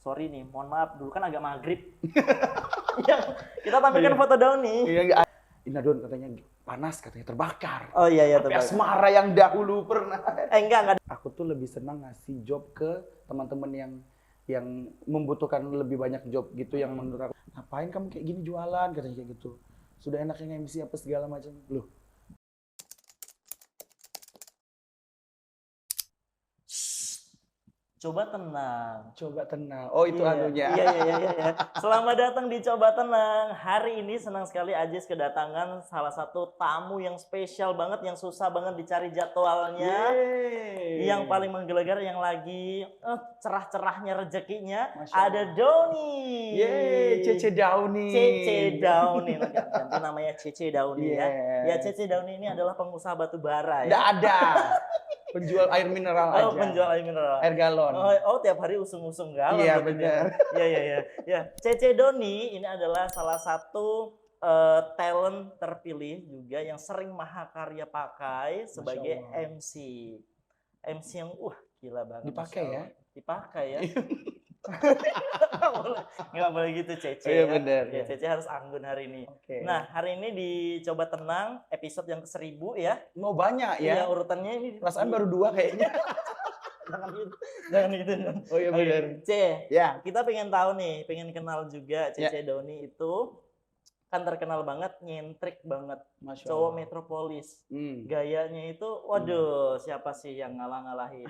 sorry nih, mohon maaf, dulu kan agak maghrib. Yang kita tampilkan foto Downy. Iya, Don katanya panas, katanya terbakar. Oh iya, Tapi asmara yang dahulu pernah. Enggak. Aku tuh lebih senang ngasih job ke teman-teman yang membutuhkan lebih banyak job gitu, yang menurut aku, ngapain kamu kayak gini jualan, katanya kayak gitu. Sudah enaknya MC apa segala macam. Loh, Coba tenang. coba tenang. Oh, itu Iya. anunya. Iya. Selamat datang di Coba Tenang. Hari ini senang sekali Ajis kedatangan salah satu tamu yang spesial banget, yang susah banget dicari jadwalnya. Yeay. Yang paling menggelegar, yang lagi cerah-cerahnya rezekinya, Masya ada Allah. Downy. Yeay, Cece Downy. Cece Downy. Ganti namanya Cece Downy ya. Ya, Yes. Cece Downy ini adalah pengusaha batu bara ya. Nggak ada. Penjual air mineral aja. Oh, penjual air mineral. Air galon. Oh, tiap hari usung-usung galon. Iya, gitu benar. ya. Ya, Cece Downy ini adalah salah satu talent terpilih juga yang sering Mahakarya pakai sebagai MC. MC yang gila banget. Dipakai ya? Dipakai ya. Nggak boleh gitu, Cece. Iya, ya. benar. Ya, Cece harus anggun hari ini. Oke. Nah, hari ini di Coba Tenang episode yang ke-1000 ya. Mau banyak ya? Iya, urutannya ini. Perasaan baru 2 kayaknya. Jangan gitu. Oh iya, benar. Ya. Kita pengen tahu nih, pengen kenal juga Cece Downy itu kan terkenal banget, nyentrik banget, Masya cowok Allah. metropolis. Hmm. Gayanya itu, waduh, siapa sih yang ngalah-ngalahin,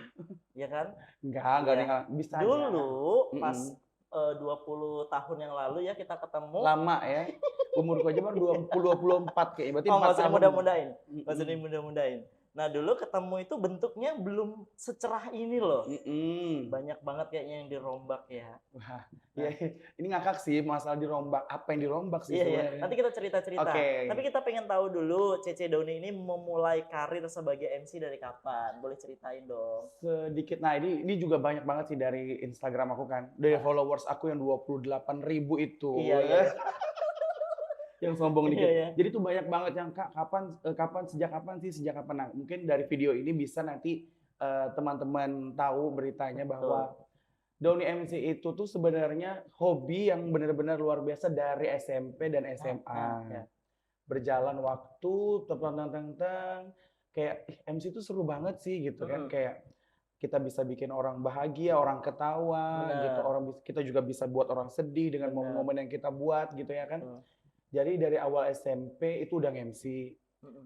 ya kan? Enggak Iya. ada yang bisa aja. Dulu pas 20 tahun yang lalu ya kita ketemu. Lama ya. Umurku aja baru 24 kayaknya. Berarti 4 nggak usah tahun. mudah-mudahin. Nggak usah mudah-mudahin. Nah, dulu ketemu itu bentuknya belum secerah ini loh. Banyak banget kayaknya yang dirombak ya. Wah, ya, ini ngakak sih masalah dirombak. Apa yang dirombak sih sebenarnya? Iya. Nanti kita cerita-cerita. Oke. Tapi kita pengen tahu dulu Cece Downy ini memulai karir sebagai MC dari kapan? Boleh ceritain dong. Sedikit. Nah, ini juga banyak banget sih dari Instagram aku kan. Dari followers aku yang 28.000 itu. Iya. Yang sombong dikit. Iya. Jadi tuh banyak banget yang Kak, sejak kapan? Nah, mungkin dari video ini bisa nanti teman-teman tahu beritanya bahwa Downy MC itu tuh sebenarnya hobi yang benar-benar luar biasa dari SMP dan SMA. Berjalan waktu, kayak MC itu seru banget sih gitu kan. Kayak kita bisa bikin orang bahagia, orang ketawa gitu. Kita juga bisa buat orang sedih dengan momen-momen yang kita buat gitu ya kan. Jadi dari awal SMP itu udah MC.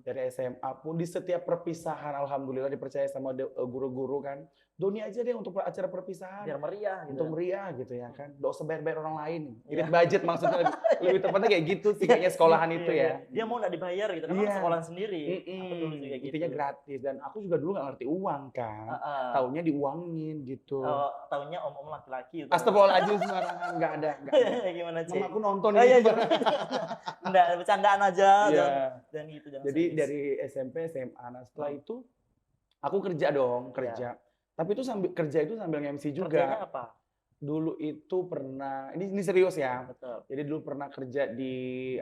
Dari SMA pun di setiap perpisahan alhamdulillah dipercaya sama guru-guru kan. Downy aja deh untuk acara perpisahan. Biar meriah gitu. Untuk meriah gitu ya kan. Nggak usah bayar orang lain. Irit budget maksudnya lebih tepatnya kayak gitu sih kayaknya sekolahan itu ya. Dia mau nggak dibayar gitu kan sekolah sendiri. Aku dulu juga gitu. Intinya gratis dan aku juga dulu nggak ngerti uang kan. Taunya diuangin gitu. Taunya om-om laki-laki. Astagfirullahaladzim sembarangan nggak ada. Gimana sih? Mama aku nonton itu. itu. Enggak, bercandaan aja dan gitu. Jadi dari SMP, SMA. Nah setelah itu aku kerja dong, kerja. Tapi itu sambil nge-MC juga. Kerjanya apa? Dulu itu pernah, ini serius ya. Betul. Jadi dulu pernah kerja di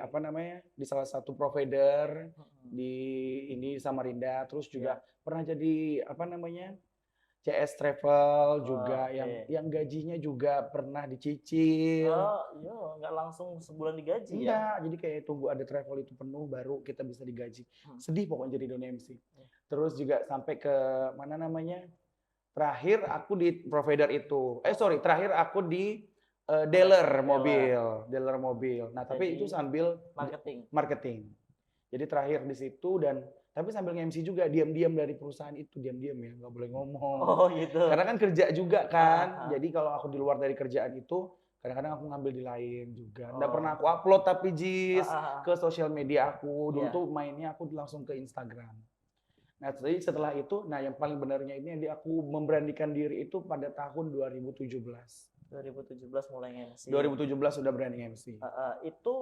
di salah satu provider di Samarinda. Terus juga pernah jadi CS Travel juga yang gajinya juga pernah dicicil. Iya, nggak langsung sebulan digaji ya? Enggak, jadi kayak tunggu ada travel itu penuh baru kita bisa digaji. Sedih pokoknya jadi Downy MC. Terus juga sampai ke terakhir aku di provider itu. Terakhir aku di dealer mobil. Nah, tapi itu sambil marketing. Jadi terakhir di situ tapi sambil nge-MC juga diam-diam dari perusahaan itu, diam-diam ya, nggak boleh ngomong. Oh gitu. Karena kan kerja juga kan. Jadi kalau aku di luar dari kerjaan itu, kadang-kadang aku ngambil di lain juga. Nggak pernah aku upload tapi ke sosial media aku. Dulu tuh mainnya aku langsung ke Instagram. Nah, setelah itu, yang paling benarnya ini aku memberanikan diri itu pada tahun 2017. 2017 mulai MC. 2017 sudah berani MC. Itu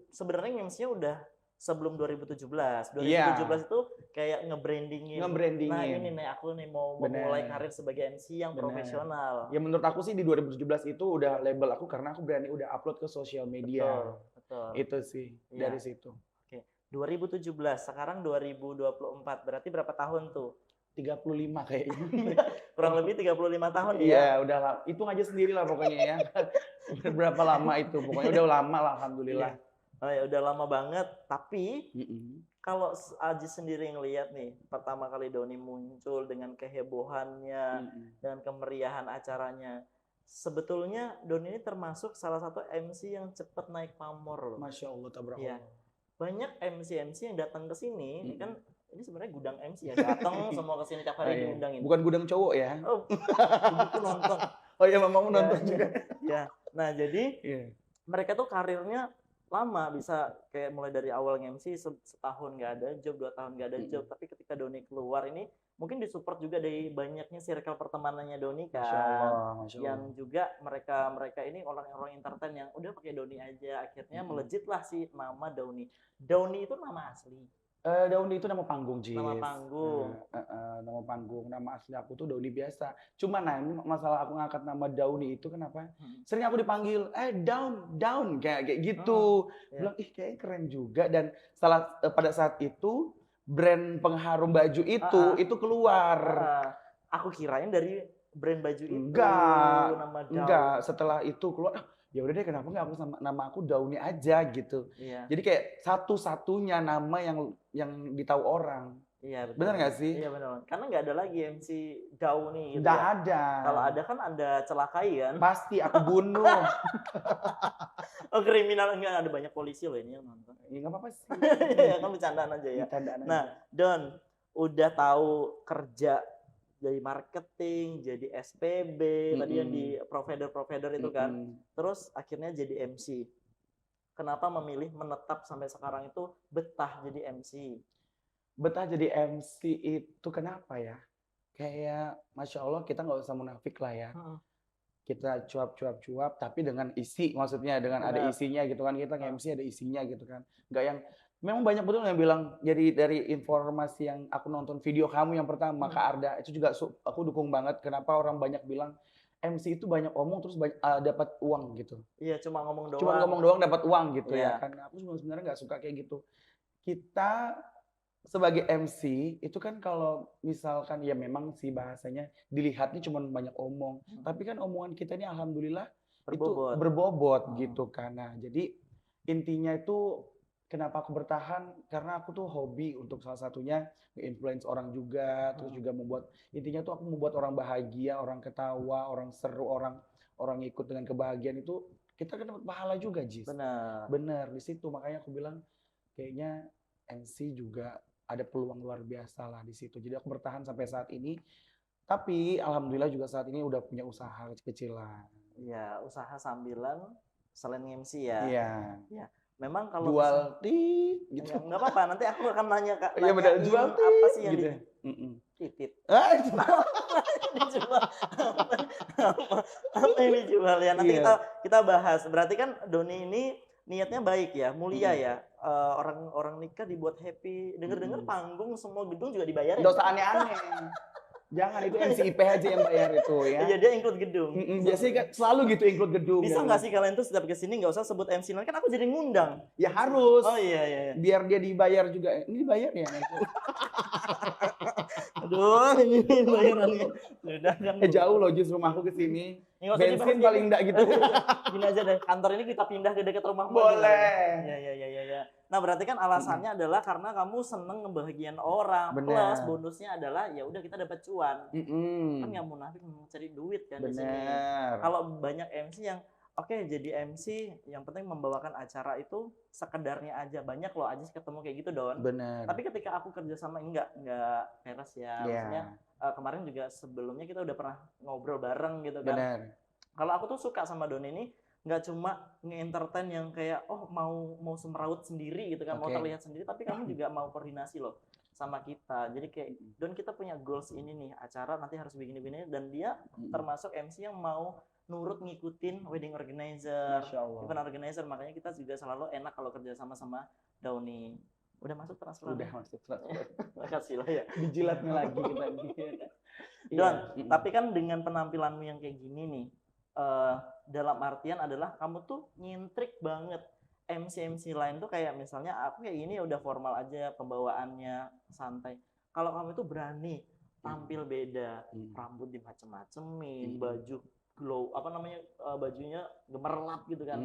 sebenarnya MC-nya udah sebelum 2017. 2017 itu kayak nge-brandingin. Nah, ini nih aku mau memulai karir sebagai MC yang profesional. Ya menurut aku sih di 2017 itu udah label aku karena aku berani udah upload ke sosial media. Betul. Itu sih dari situ. 2017, sekarang 2024, berarti berapa tahun tuh? 35 kayaknya. Kurang lebih 35 tahun ya? Iya, udah lama. Hitung aja sendiri lah pokoknya ya. Berapa lama itu, pokoknya udah lama lah alhamdulillah. Iya. Oh ya udah lama banget, tapi Mm-mm. kalau Aji sendiri ngelihat nih, pertama kali Doni muncul dengan kehebohannya, dengan kemeriahan acaranya, sebetulnya Doni ini termasuk salah satu MC yang cepat naik pamor loh. Masya Allah, Iya. tabarakallah. Banyak MC yang datang ke sini, kan ini sebenarnya gudang MC ya, datang semua ke sini tiap hari diundangin. Bukan gudang cowok ya? Oh, ibuku nonton. Oh iya, mamamu nonton juga. Ya, nah jadi mereka tuh karirnya lama, bisa kayak mulai dari awal MC setahun nggak ada job, 2 tahun nggak ada job, tapi ketika Doni keluar ini mungkin disupport juga dari banyaknya circle pertemanannya Doni kan. Masya Allah. Yang juga mereka ini orang-orang entertain yang udah pakai Doni aja, akhirnya melejit lah si nama Doni. Doni itu nama asli. Doni itu nama panggung, Jis. Nama panggung. Nama panggung, nama asli aku tuh Doni biasa. Cuma ini masalah aku ngangkat nama Doni itu kenapa? Sering aku dipanggil, down, kayak gitu. Bilang, ih kayaknya keren juga. Dan pada saat itu, brand pengharum baju itu keluar. Aku kirain dari brand baju itu. Enggak. Setelah itu keluar, ya udah deh kenapa nggak aku sama nama aku Dauni aja gitu. Iya. Jadi kayak satu-satunya nama yang ditahu orang. Iya, betul. Benar nggak sih? Iya benar. Karena nggak ada lagi MC Dauni gitu. Nggak ya. ada. Kalau ada kan Anda celakai kan? Pasti aku bunuh. Oh kriminal, enggak, ada banyak polisi loh ini yang nonton. Ya nggak apa-apa sih. Ya kan bercandaan aja ya. Nah, Don, udah tahu kerja jadi marketing, jadi SPB, tadi yang di provider itu kan. Terus akhirnya jadi MC. Kenapa memilih menetap sampai sekarang itu betah jadi MC? Betah jadi MC itu kenapa ya? Kayak Masya Allah kita nggak usah munafik lah ya. Kita cuap-cuap tapi dengan isi, maksudnya dengan ada isinya gitu kan. Kita nge-MC ada isinya gitu kan. Nggak yang memang banyak betul yang bilang, jadi dari informasi yang aku nonton video kamu yang pertama, Kak Arda, itu juga aku dukung banget. Kenapa orang banyak bilang MC itu banyak omong terus dapat uang gitu. Iya, cuma ngomong doang. Cuma ngomong doang dapat uang gitu ya. Karena aku sebenarnya nggak suka kayak gitu. Kita sebagai MC itu kan kalau misalkan ya memang sih bahasanya dilihatnya cuma banyak omong. Tapi kan omongan kita ini alhamdulillah itu berbobot gitu kan. Nah, jadi intinya itu kenapa aku bertahan? Karena aku tuh hobi untuk salah satunya nge-influence orang juga, terus juga intinya tuh aku membuat orang bahagia, orang ketawa, orang seru, orang ikut dengan kebahagiaan itu kita kan dapat pahala juga, Jis. Bener, di situ makanya aku bilang kayaknya MC juga ada peluang luar biasa lah di situ. Jadi aku bertahan sampai saat ini. Tapi alhamdulillah juga saat ini udah punya usaha kecil-kecilan. Iya, usaha sambilan selain MC ya. Iya. Memang kalau jual tit gitu. Enggak apa-apa, nanti aku akan nanya Kak. Iya benar, jual tit. Apa sih yang gitu. titit? Dijual. Apa yang dijual ya? Nanti kita bahas. Berarti kan Doni ini niatnya baik ya, mulia ya. Orang nikah dibuat happy. Dengar-dengar panggung semua gedung juga dibayarin. Nggak usah aneh-aneh. Jangan, itu MCIP aja yang bayar itu ya. Iya, dia include gedung. Biasanya kan selalu gitu include gedung. Bisa nggak sih kalian tuh setiap kesini nggak usah sebut MC lain, kan aku jadi ngundang. Ya harus. Oh iya. Biar dia dibayar juga. Ini dibayar ya. Aduh, ini bayarannya. Sudah kan. Jauh loh Jis rumahku ke sini. Bensin paling enggak gitu. Gini aja deh, kantor ini kita pindah ke dekat rumahmu. Boleh. Ya. Nah, berarti kan alasannya adalah karena kamu seneng ngebahagiain orang. Plus bonusnya adalah ya udah kita dapat cuan. Kan nggak munafik mencari duit kan di sini. Kalau banyak MC yang oke, jadi MC yang penting membawakan acara itu sekedarnya aja. Banyak loh aja ketemu kayak gitu, Don. Bener. Tapi ketika aku kerja sama enggak peres ya. Maksudnya kemarin juga sebelumnya kita udah pernah ngobrol bareng gitu kan. Bener. Kalau aku tuh suka sama Don ini nggak cuma nge-entertain yang kayak mau semeraut sendiri gitu kan, mau terlihat sendiri, tapi kamu juga mau koordinasi loh sama kita. Jadi kayak Don, kita punya goals ini nih, acara nanti harus begini-begini, dan dia termasuk MC yang mau nurut ngikutin wedding organizer, event organizer. Makanya kita juga selalu enak kalau kerja sama Doni. Udah masuk transfer? Udah masuk transfer. Makasih lah ya. Dijilatnya lagi kita. Don, tapi kan dengan penampilanmu yang kayak gini nih, dalam artian adalah kamu tuh nyintrik banget. MC lain tuh kayak misalnya aku kayak gini udah formal aja, pembawaannya santai. Kalau kamu itu berani tampil beda, rambut dimacem-macemin, baju glow, bajunya gemerlap gitu kan.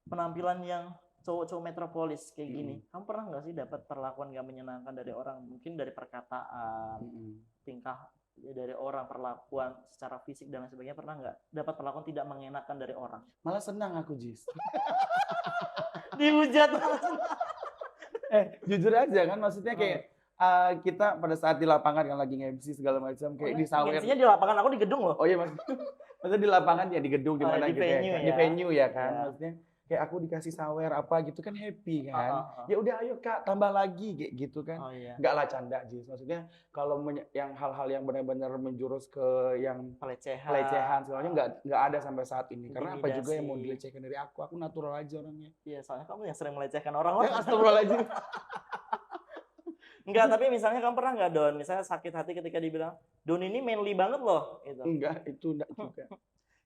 Penampilan yang cowok-cowok metropolis kayak gini. Kamu pernah nggak sih dapat perlakuan gak menyenangkan dari orang? Mungkin dari perkataan, tingkah dari orang, perlakuan secara fisik dan lain sebagainya. Pernah nggak dapat perlakuan tidak mengenakan dari orang? Malah senang aku, Jis. Dihujat. Jujur aja kan, maksudnya kayak kita pada saat di lapangan kan lagi nge-MC segala macam kayak di sawer. MC-nya di lapangan, aku di gedung loh. Oh iya maksudnya di lapangan ya, di gedung di mana gitu venue, ya. Di venue ya kan. Maksudnya kayak aku dikasih sawer apa gitu kan happy kan. Ya udah ayo Kak, tambah lagi kayak gitu kan. Enggak lah, canda Jis. Maksudnya kalau yang hal-hal yang benar-benar menjurus ke yang pelecehan sebenarnya enggak ada sampai saat ini. Karena apa juga yang mau dilecehkan dari aku natural aja orangnya. Iya, soalnya kamu yang sering melecehkan orang-orang. Astagfirullahaladzim. Enggak, tapi misalnya kamu pernah nggak, Don, misalnya sakit hati ketika dibilang, Don ini manly banget loh, gitu. Enggak, itu enggak juga.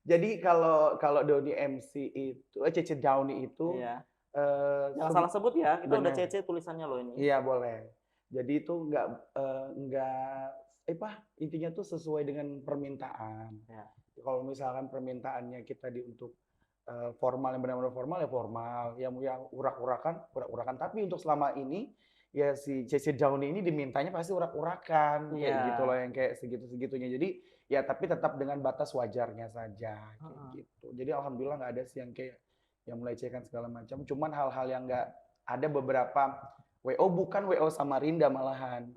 Jadi kalau Doni MC itu, Cece Downy itu, jangan salah sebut ya, kita udah Cece tulisannya loh ini. Iya boleh. Jadi itu enggak intinya tuh sesuai dengan permintaan. Ya. Kalau misalkan permintaannya kita untuk formal, yang benar-benar formal ya formal, yang urak-urakan. Tapi untuk selama ini ya si Cece Downy ini dimintanya pasti urak-urakan kayak gitu loh, yang kayak segitu-segitunya. Jadi ya tapi tetap dengan batas wajarnya saja kayak gitu. Jadi alhamdulillah nggak ada sih yang kayak yang melecehkan segala macam. Cuman hal-hal yang nggak ada beberapa bukan WO Samarinda malahan.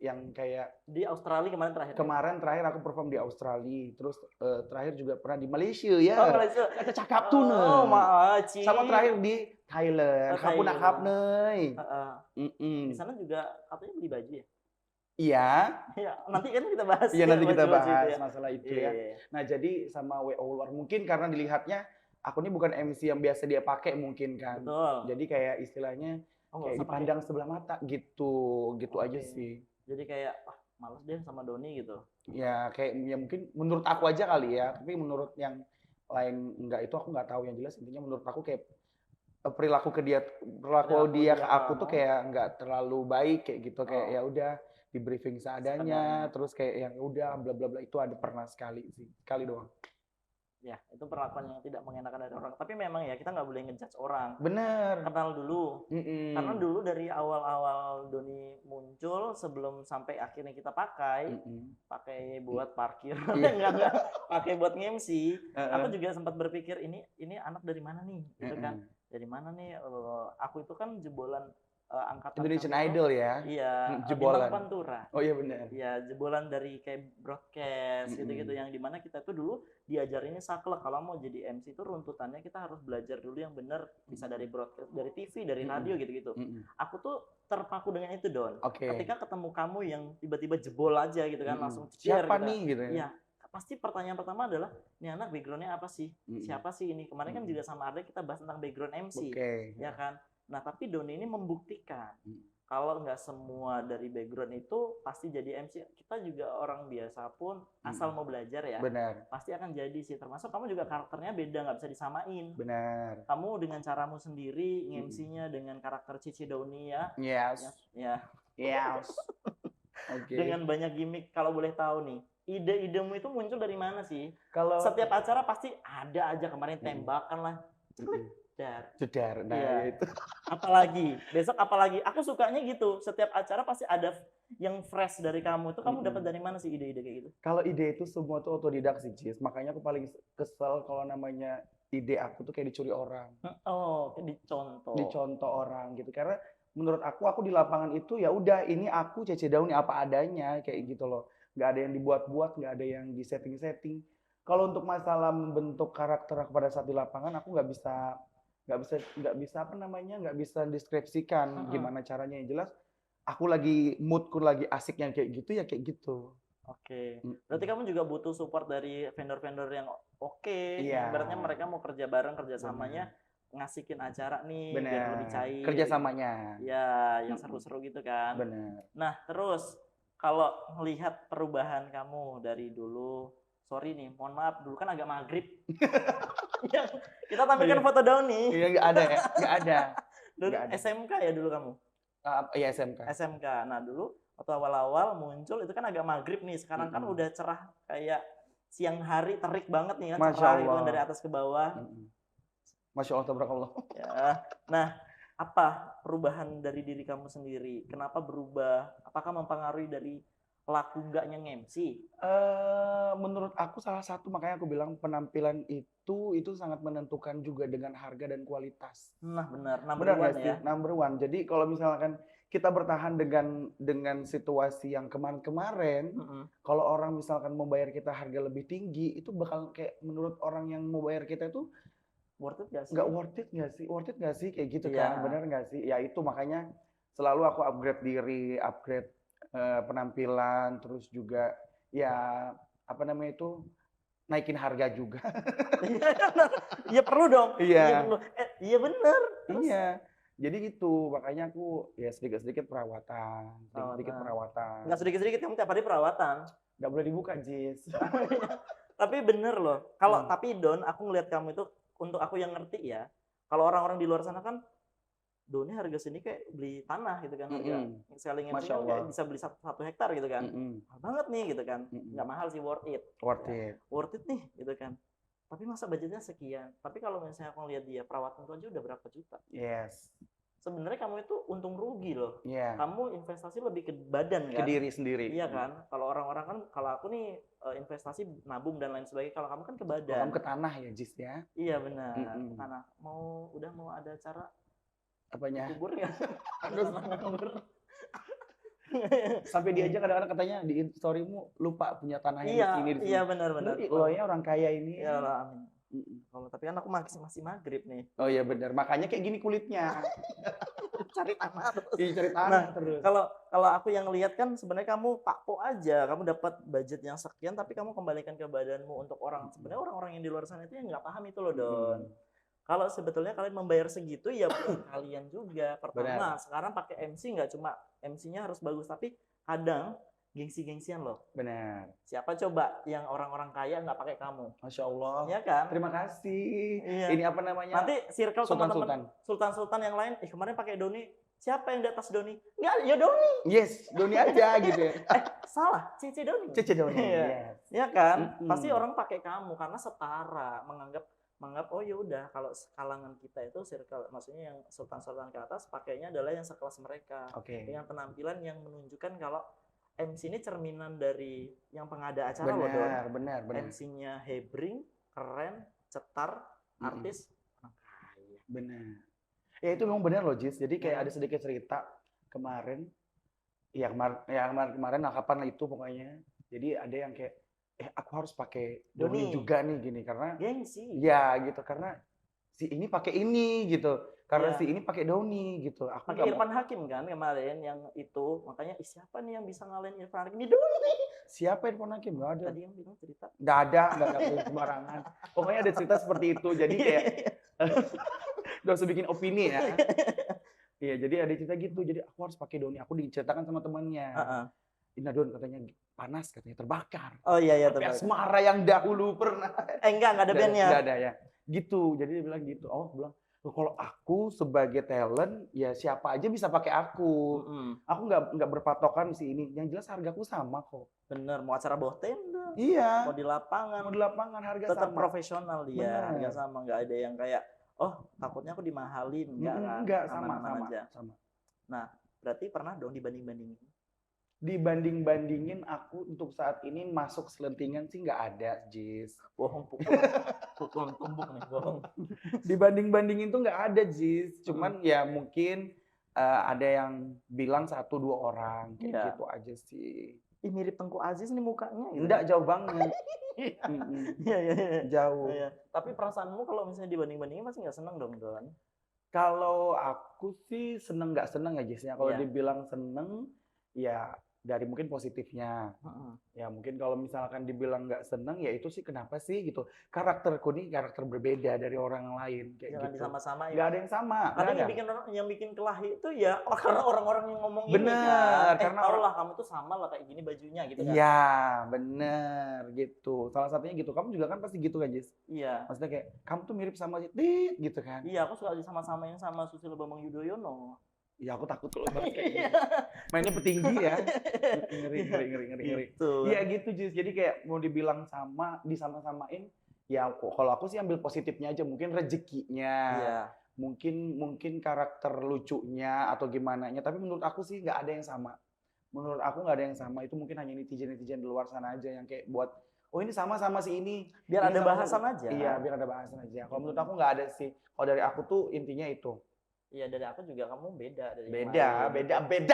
Yang kayak di Australia kemarin terakhir aku perform di Australia, terus terakhir juga pernah di Malaysia ya. Malaysia. Kata cakap tuh sama terakhir di Thailand. Hapun nih. Di sana juga katanya beli baju ya? Iya. Ya, nanti kan kita bahas. Iya, nanti kita bahas masalah itu ya. Nah, jadi sama WO luar mungkin karena dilihatnya aku ini bukan MC yang biasa dia pakai mungkin kan. Betul. Jadi kayak istilahnya kayak dipandang sebelah mata gitu aja sih. Jadi kayak males deh sama Doni gitu. Ya kayak ya mungkin menurut aku aja kali ya, tapi menurut yang lain enggak, itu aku nggak tahu. Yang jelas intinya menurut aku kayak perilaku dia ke aku tuh kayak nggak terlalu baik kayak gitu, kayak ya udah di briefing seadanya, terus kayak yang udah bla bla bla, itu ada pernah sekali doang. Ya, itu perlakuan yang tidak mengenakan dari orang. Tapi memang ya kita nggak boleh ngejudge orang. Bener. Kenal dulu. Karena dulu dari awal-awal Doni muncul, sebelum sampai akhirnya kita pakai buat parkir, enggak, pakai buat nge-MC. Aku juga sempat berpikir ini anak dari mana nih, gitu kan? Dari mana nih? Aku itu kan jebolan angkatan Indonesian Idol ya. Iya, jebolan Pantura. Oh iya benar. Iya, jebolan dari kayak broadcast gitu-gitu, yang dimana kita tuh dulu diajarinnya saklek, kalau mau jadi MC itu runtutannya kita harus belajar dulu yang benar, bisa dari broadcast, dari TV, dari radio gitu-gitu. Aku tuh terpaku dengan itu, Don. Ketika ketemu kamu yang tiba-tiba jebol aja gitu kan, langsung siapa nih gitu ya. Iya, pasti pertanyaan pertama adalah, ini anak backgroundnya apa sih? Siapa sih ini? Kemarin kan juga sama Arda kita bahas tentang background MC, ya kan? Nah, tapi Doni ini membuktikan kalau nggak semua dari background itu pasti jadi MC. Kita juga orang biasa pun asal mau belajar ya, pasti akan jadi sih. Termasuk kamu juga karakternya beda, nggak bisa disamain. Benar. Kamu dengan caramu sendiri, MC-nya dengan karakter Cici Doni ya. Yes. Dengan banyak gimmick. Kalau boleh tahu nih, ide-idemu itu muncul dari mana sih? Kalau setiap acara pasti ada aja, kemarin tembakan lah. Jedar. Nah, itu. Apalagi besok aku sukanya gitu. Setiap acara pasti ada yang fresh dari kamu. Itu kamu dapat dari mana sih ide-ide kayak gitu? Kalau ide itu semua tuh otodidak sih, Cis. Makanya aku paling kesel kalau namanya ide aku tuh kayak dicuri orang. Kayak dicontoh orang gitu. Karena menurut aku di lapangan itu ya udah, ini aku Cece Downy apa adanya kayak gitu loh. Nggak ada yang dibuat-buat, nggak ada yang di setting-setting. Kalau untuk masalah membentuk karakter pada saat di lapangan, aku nggak bisa deskripsikan gimana caranya. Yang jelas aku lagi moodku lagi asik yang kayak gitu ya kayak gitu. Berarti kamu juga butuh support dari vendor-vendor yang ibaratnya mereka mau kerja bareng, kerjasamanya ngasihin acara nih biar lebih cair kerjasamanya yang seru-seru gitu kan. Nah, terus kalau melihat perubahan kamu dari dulu, sorry nih, mohon maaf, dulu kan agak maghrib. Kita tampilkan foto Downy. Iya, nggak ada. Dulu SMK ya dulu kamu? Iya, SMK. Nah, dulu Waktu awal-awal muncul itu kan agak maghrib nih, sekarang kan udah cerah kayak siang hari, terik banget nih kan, Masya cerah gitu kan Allah. dari atas ke bawah. Masya Allah, tabarakallah. Ya. Nah, apa perubahan dari diri kamu sendiri? Kenapa berubah? Apakah mempengaruhi dari laku enggaknya MC? Menurut aku salah satu, makanya aku bilang penampilan itu sangat menentukan juga dengan harga dan kualitas. Nah, benar. Number Benar one nggak ya. sih? Number one. Jadi kalau misalkan kita bertahan dengan situasi yang kemarin-kemarin, kalau orang misalkan mau bayar kita harga lebih tinggi, itu bakal kayak menurut orang yang mau bayar kita itu worth it gak sih? nggak worth it nggak sih? Worth it nggak sih? Kayak gitu Iya. kan? Benar nggak sih? Ya itu makanya selalu aku upgrade diri, upgrade penampilan, terus juga ya apa namanya itu naikin harga juga. Iya perlu dong. Iya. Iya perlu. Iya bener. Terus? Iya. Jadi gitu, makanya aku ya sedikit-sedikit perawatan, sedikit-sedikit perawatan. Nggak sedikit-sedikit, kamu tiap hari perawatan. Nggak boleh dibuka, Jis. Tapi bener loh. Kalau tapi Don, aku ngeliat kamu itu, untuk aku yang ngerti ya, kalau orang-orang di luar sana kan, Donnya harga sini kayak beli tanah gitu kan, harga selling MC kan kayak bisa beli 1 hektar gitu kan. Mahal banget nih gitu kan. Nggak mahal sih, worth it. Worth it. Worth it nih gitu kan. Tapi masa budgetnya sekian. Tapi kalau misalnya aku lihat dia perawatan itu aja udah berapa juta. Yes. Sebenarnya kamu itu untung rugi loh. Yeah. Kamu investasi lebih ke badan kan. Ke diri sendiri. Iya kan. Kalau orang-orang kan, kalau aku nih investasi nabung dan lain sebagainya. Kalau kamu kan ke badan. Kamu ke tanah ya, Jis ya. Iya benar. Tanah. Udah mau ada cara apanya? kubur nggak? Kubur. Sampai dia aja kadang-kadang katanya di storymu lupa punya tanah yang di sini. Iya benar-benar. Lo ya orang kaya ini. Ya Allah, amin. Tapi kan aku masih maghrib nih. Oh iya benar, makanya kayak gini kulitnya. Cari tanah terus. Iya, cari tanah terus. Kalau aku yang lihat kan sebenarnya kamu pakpo aja, kamu dapat budget yang sekian tapi kamu kembalikan ke badanmu untuk orang. Sebenarnya orang-orang yang di luar sana itu yang nggak paham itu loh, Don. Kalau sebetulnya kalian membayar segitu ya buat kalian juga. Pertama, sekarang pakai MC nggak cuma MC-nya harus bagus, tapi kadang gengsi-gengsian loh. Benar. Siapa coba yang orang-orang kaya nggak pakai kamu? Masya Allah. Iya kan? Terima kasih. Iya. Ini apa namanya? Nanti circle teman-teman Sultan-Sultan yang lain, kemarin pakai Doni. Siapa yang di atas Doni? Nggak, ya Doni. Yes, Doni aja gitu ya. Salah, Cece Doni. Cece Doni. Iya. Iya kan? Pasti orang pakai kamu karena setara, menganggap oh ya udah kalau kalangan kita itu circle, maksudnya yang sultan-sultan ke atas pakainya adalah yang sekelas mereka. Dengan penampilan yang menunjukkan kalau MC ini cerminan dari yang pengada acara loh, Don. Benar. MC-nya hebring, keren, cetar, artis, orang kaya. Benar. Ya itu memang benar loh, Jis. Jadi kayak ada sedikit cerita kemarin. Kemarin kapan itu pokoknya. Jadi ada yang kayak aku harus pakai Doni juga nih gini karena gengsi. Ya gitu karena si ini pakai ini gitu. Karena si ini pakai Doni gitu. Aku pakai Irfan Hakim kan kemarin yang itu. Makanya siapa nih yang bisa ngalahin Irfan Hakim? Ini Doni. Siapa Irfan Hakim? Enggak ada. Tadi yang bilang cerita. Enggak ada sembarangan. Pokoknya ada cerita seperti itu. Jadi kayak udah usah bikin opini ya. Iya, jadi ada cerita gitu. Jadi aku harus pakai Doni. Aku diceritakan sama temannya. Ina Don katanya panas, katanya terbakar. Oh iya terbakar. Asmara yang dahulu pernah. Enggak ada bandnya. Enggak ada ya. Gitu, jadi dia bilang gitu. Oh, bilang kalau aku sebagai talent ya siapa aja bisa pakai aku. Aku nggak berpatokan sih ini. Yang jelas hargaku sama kok. Bener, mau acara bawah tenda. Iya. Mau di lapangan harga tetap sama. profesional dia. Harga sama, nggak ada yang kayak takutnya aku dimahalin. Enggak sama aja. Sama. Nah, berarti pernah dong dibanding-bandingin? Dibanding-bandingin aku untuk saat ini masuk selentingan sih nggak ada, Jis. Bohong, pukul tumbuk nih, bohong. Dibanding-bandingin tuh nggak ada, Jis. Cuman ya mungkin ada yang bilang 1-2 orang kayak gitu aja sih. Mirip Tengku Aziz nih mukanya. Gitu. Enggak, jauh banget. Iya. Jauh. Iya. Tapi perasaanmu kalau misalnya dibanding-bandingin masih nggak seneng dong, Don? Kalau aku sih seneng nggak seneng ya, Jisnya. Kalau dibilang seneng, ya dari mungkin positifnya. Ya mungkin kalau misalkan dibilang nggak seneng, ya itu sih kenapa sih gitu. Karakterku nih karakter berbeda dari orang lain kayak jangan gitu. Disama-samain. Nggak ada yang sama. Kadang yang bikin kelahi itu ya karena orang-orang yang ngomong ini kan. Karena tahulah kamu tuh sama lah kayak gini bajunya gitu kan. Iya, bener gitu. Salah satunya gitu. Kamu juga kan pasti gitu kan, Jis? Iya. Maksudnya kayak kamu tuh mirip sama Dit gitu kan. Iya, aku suka disama-samain sama Susilo Bambang Yudhoyono. Ya aku takut kalau bahas kayak gitu. Mainnya petinggi ya. Ngeri. Gitu. Iya gitu Jis. Jadi kayak mau dibilang sama, disama-samain, ya kalau aku sih ambil positifnya aja. Mungkin rezekinya, Iya. mungkin karakter lucunya atau gimana nya. Tapi menurut aku sih nggak ada yang sama. Menurut aku nggak ada yang sama. Itu mungkin hanya netizen-netizen di luar sana aja yang kayak buat, oh ini sama si ini. Biar Ini ada sama bahasan aja. Iya, biar ada bahasan aja. Kalau menurut aku nggak ada sih. Kalau dari aku tuh intinya itu. Iya, dari aku juga kamu beda dari yang Beda. lain.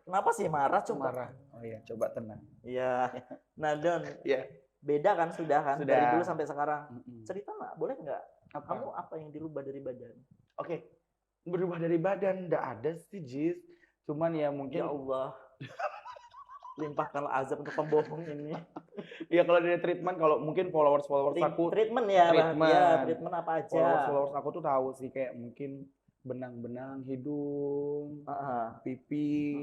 Kenapa sih marah? Coba. Marah. Oh iya, coba tenang. Iya. Nah, Don. Iya. Beda kan sudah kan Sudah. dari dulu sampai sekarang. Cerita nggak? Boleh nggak? Apa? Kamu apa yang dirubah dari badan? Oke. Berubah dari badan nggak ada sih, Jis. Cuman ya mungkin Ya Allah. Limpahkanlah azab untuk pembohong ini. ya kalau dari treatment, kalau mungkin followers aku Treatment ya, treatment. ya, treatment apa aja. Followers aku tuh tahu sih kayak mungkin benang-benang hidung, pipi,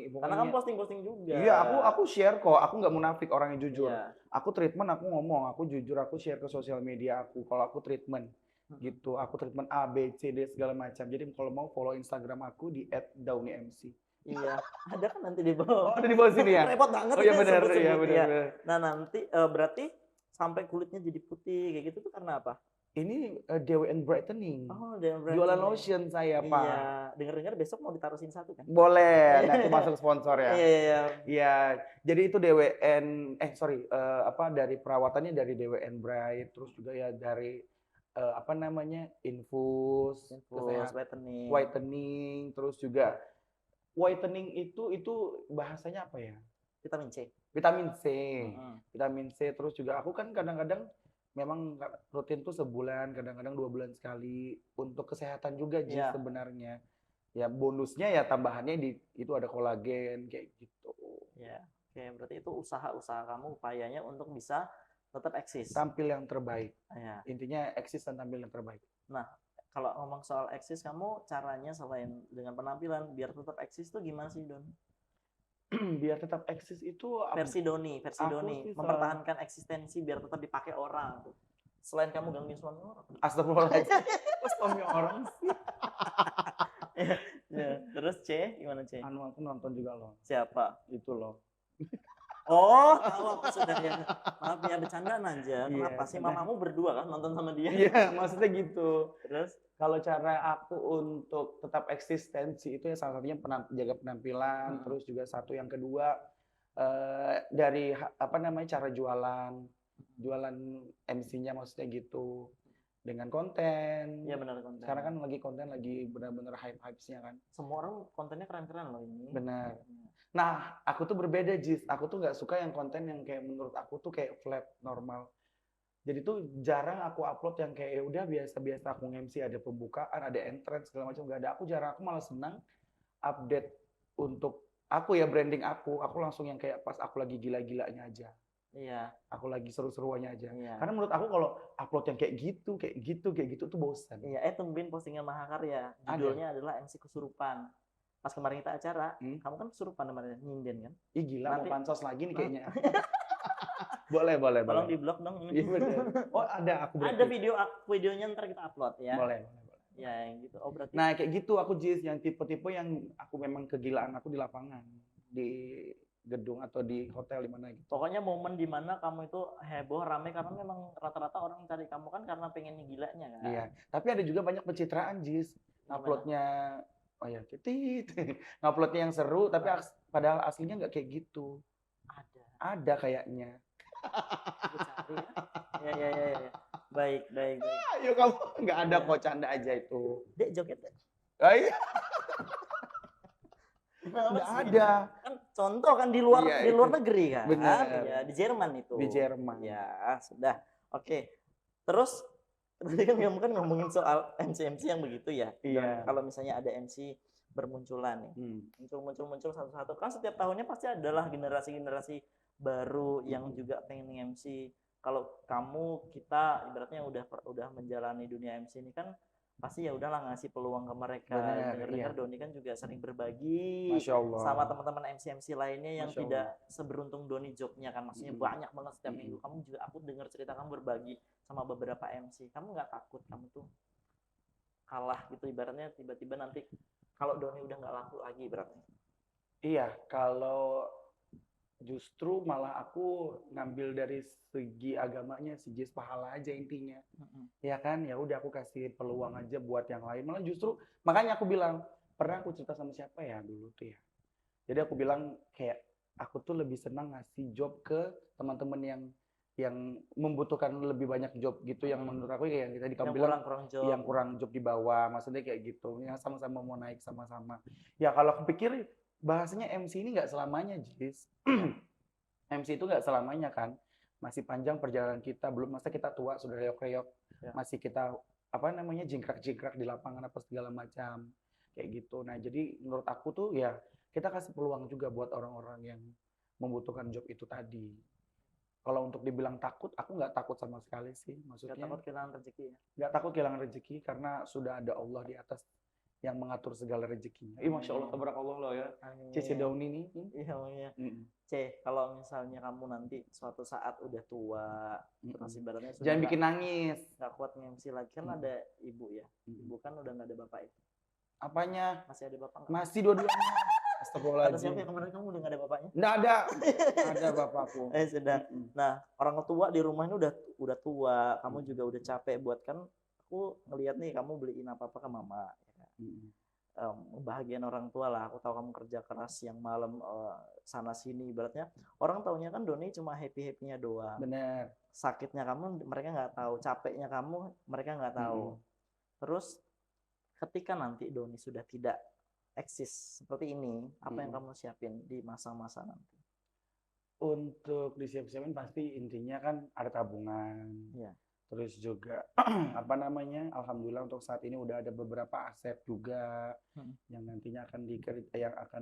Karena kamu posting-posting juga. Iya, aku share kok. Aku nggak munafik, orang yang jujur. Iya. Aku treatment, aku ngomong, aku jujur, aku share ke sosial media aku. Kalau aku treatment gitu, aku treatment A, B, C, D segala macam. Jadi kalau mau follow Instagram aku di @daunimc. Iya, ada kan nanti di bawah. Oh, ada di bawah sini ya? Repot banget. Oh iya benar, iya benar. Nah nanti berarti sampai kulitnya jadi putih kayak gitu tuh karena apa? Ini DWN Brightening. Oh, DWN Brightening. Jualan lotion saya, Pak. Iya, dengar-dengar besok mau ditaruhin satu kan? Boleh, nanti masuk sponsor ya. Iya. Iya, jadi itu DWN, dari perawatannya dari DWN Bright, terus juga ya dari infus whitening, terus juga whitening itu bahasanya apa ya? Vitamin C. Vitamin C, terus juga aku kan kadang-kadang memang rutin tuh sebulan, kadang-kadang 2 bulan sekali untuk kesehatan juga sebenarnya. Ya bonusnya ya tambahannya itu ada kolagen kayak gitu. Ya, oke, berarti itu usaha kamu, upayanya untuk bisa tetap eksis. Tampil yang terbaik. Ya. Intinya eksis dan tampil yang terbaik. Nah, kalau ngomong soal eksis, kamu caranya selain dengan penampilan biar tetap eksis tuh gimana sih, Don? Biar tetap eksis itu versi Doni, mempertahankan eksistensi biar tetap dipakai orang. Selain kamu gangguin suami orang. Astagfirullahaladzim. Suami orang sih. Ya. Terus C, gimana C? Aku nonton juga loh. Siapa? Itu loh. Oh, tahu aku sudah ya. Maaf ya, bercandaan aja. Kenapa sih mamamu berdua kan nonton sama dia? Iya, maksudnya gitu. Terus kalau cara aku untuk tetap eksistensi itu ya salah satunya jaga penampilan, terus juga satu yang kedua dari cara jualan MC-nya maksudnya gitu. Dengan konten. Iya benar, konten. Sekarang kan konten lagi benar-benar hype-nya kan. Semua orang kontennya keren-keren loh ini. Benar. Nah, aku tuh berbeda, Jis. Aku tuh nggak suka yang konten yang kayak menurut aku tuh kayak flat, normal. Jadi tuh jarang aku upload yang kayak udah biasa-biasa aku nge-MC, ada pembukaan, ada entrance segala macam, nggak ada. Aku malah senang update untuk aku ya, branding aku langsung yang kayak pas aku lagi gila-gilanya aja. Iya. Aku lagi seru-seruannya aja. Iya. Karena menurut aku kalau upload yang kayak gitu tuh bosan. Iya, tumben postingan Mahakarya. Judulnya adalah MC Kesurupan. Pas kemarin kita acara, kamu kan kesurupan kemarin, nyinden kan? Ih gila, mau pansos lagi nih kayaknya. Boleh. Tolong di blog dong ini. Iya bener. Oh ada, aku berarti. Ada videonya ntar kita upload ya. Boleh. Ya yang gitu. Oh berarti. Nah kayak gitu aku Jis, yang tipe-tipe yang aku memang kegilaan aku di lapangan, di gedung atau di hotel di mana gitu. Pokoknya momen di mana kamu itu heboh, rame, karena memang rata-rata orang cari kamu kan karena pengen gilanya kan. Iya. Tapi ada juga banyak pencitraan Jis. Uploadnya nguploadnya yang seru, tapi padahal aslinya nggak kayak gitu. Ada kayaknya. Aku cari ya. Ya. Baik. Ayo kamu, nggak ada kok, canda aja itu. Dek joget. Iya. Nggak ada. Kan contoh kan di luar negeri kan. Benar. Ya, di Jerman itu. Di Jerman. Ya, sudah. Oke. Terus tadi kan kamu ngomongin soal MC yang begitu ya. Iya. Kalau misalnya ada MC bermunculan nih. Muncul satu-satu. Kan setiap tahunnya pasti adalah generasi baru yang juga pengen MC. Kalau kita ibaratnya udah menjalani dunia MC ini kan pasti ya udahlah ngasih peluang ke mereka. Dengar Doni kan juga sering berbagi sama teman-teman MC lainnya yang tidak seberuntung Doni jobnya kan, maksudnya banyak banget setiap minggu. Kamu juga, aku dengar cerita kamu berbagi sama beberapa MC. Kamu nggak takut kamu tuh kalah gitu, ibaratnya tiba-tiba nanti Kalau Doni udah nggak laku lagi berarti. Iya, kalau justru malah aku ngambil dari segi agamanya si Jis, pahala aja intinya. Ya kan, ya udah aku kasih peluang aja buat yang lain. Malah justru makanya aku bilang, pernah aku cerita sama siapa ya dulu tuh ya. Jadi aku bilang kayak aku tuh lebih senang ngasih job ke teman-teman yang membutuhkan lebih banyak job gitu, yang menurut aku ya yang tadi kamu Yang bilang kurang job. yang kurang job di bawah, maksudnya kayak gitu, yang sama-sama mau naik sama-sama. Ya kalau aku pikir bahasanya MC ini nggak selamanya, Jis. MC itu nggak selamanya kan, masih panjang perjalanan kita, belum masa kita tua sudah reok-reok, Ya. masih kita apa namanya jingkrak-jingkrak di lapangan apa segala macam kayak gitu. Nah jadi menurut aku tuh ya kita kasih peluang juga buat orang-orang yang membutuhkan job itu tadi. Kalau untuk dibilang takut, aku nggak takut sama sekali sih, Nggak maksudnya takut kehilangan rezeki ya. nggak takut kehilangan rezeki karena sudah ada Allah di atas yang mengatur segala rezekinya. Ih, Masya Allah, tabarakallah loh ya. Cici Amin. Dauni nih. Iya, iya. Kalau misalnya kamu nanti suatu saat udah tua, terus ibaratnya sudah Jangan bikin nangis. nggak kuat nge-MC lagi, kan ada ibu ya. Ibu kan udah nggak ada bapak ya. Apanya? Masih ada bapak nggak? Masih dua-duanya. Kata siapa Astagfirullahaladzim. ya kemarin kamu udah nggak ada bapaknya? Nggak ada. Ada bapakku. Sudah. Nah, orang tua di rumah ini udah tua, kamu juga udah capek buat kan. Aku ngelihat nih kamu beliin apa-apa ke mama. Ya. Bahagian orang tua lah. Aku tahu kamu kerja keras yang malam sana sini. Ibaratnya orang taunya kan Doni cuma happy-happynya doang. Bener. Sakitnya kamu mereka nggak tahu, capeknya kamu mereka nggak tahu. Terus ketika nanti Doni sudah tidak eksis seperti ini, apa yang kamu siapin di masa-masa nanti? Untuk disiap-siapin pasti intinya kan ada tabungan. Ya. Terus juga apa namanya? Alhamdulillah untuk saat ini udah ada beberapa aset juga yang nantinya akan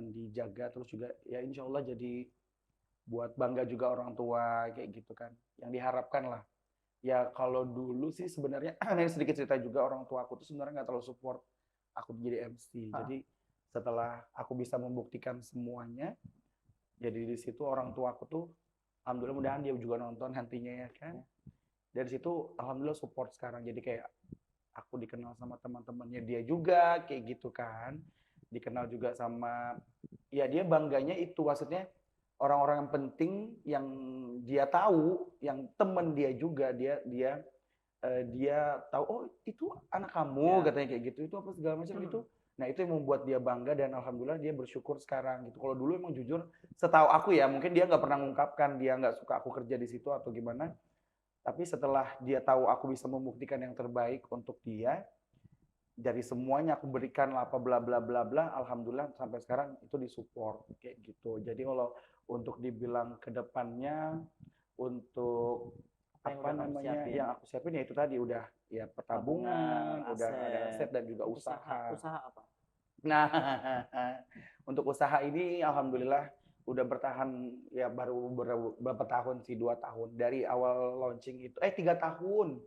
dijaga, terus juga ya insya Allah jadi buat bangga juga orang tua kayak gitu kan. Yang diharapkan lah. Ya kalau dulu sih sebenarnya ini sedikit cerita juga, orang tua aku tuh sebenarnya nggak terlalu support aku jadi MC. Jadi setelah aku bisa membuktikan semuanya, jadi di situ orang tua aku tuh alhamdulillah, mudahan dia juga nonton nantinya ya kan. Dari situ alhamdulillah support sekarang, jadi kayak aku dikenal sama teman-temannya dia juga kayak gitu kan, dikenal juga sama ya dia bangganya itu, maksudnya orang-orang yang penting yang dia tahu, yang temen dia juga dia tahu, oh itu anak kamu katanya kayak gitu, itu apa segala macam itu. Nah itu yang membuat dia bangga dan alhamdulillah dia bersyukur sekarang gitu. Kalau dulu emang jujur setahu aku ya, mungkin dia nggak pernah mengungkapkan dia nggak suka aku kerja di situ atau gimana. Tapi setelah dia tahu aku bisa membuktikan yang terbaik untuk dia, dari semuanya aku berikan apa bla bla bla bla, alhamdulillah sampai sekarang itu disupport kayak gitu. Jadi kalau untuk dibilang ke depannya untuk apa namanya yang aku siapin ya itu tadi udah ya pertabungan, udah ada aset dan juga usaha. Usaha apa? Nah, untuk usaha ini alhamdulillah udah bertahan ya baru berapa tahun sih, 2 tahun dari awal launching itu 3 tahun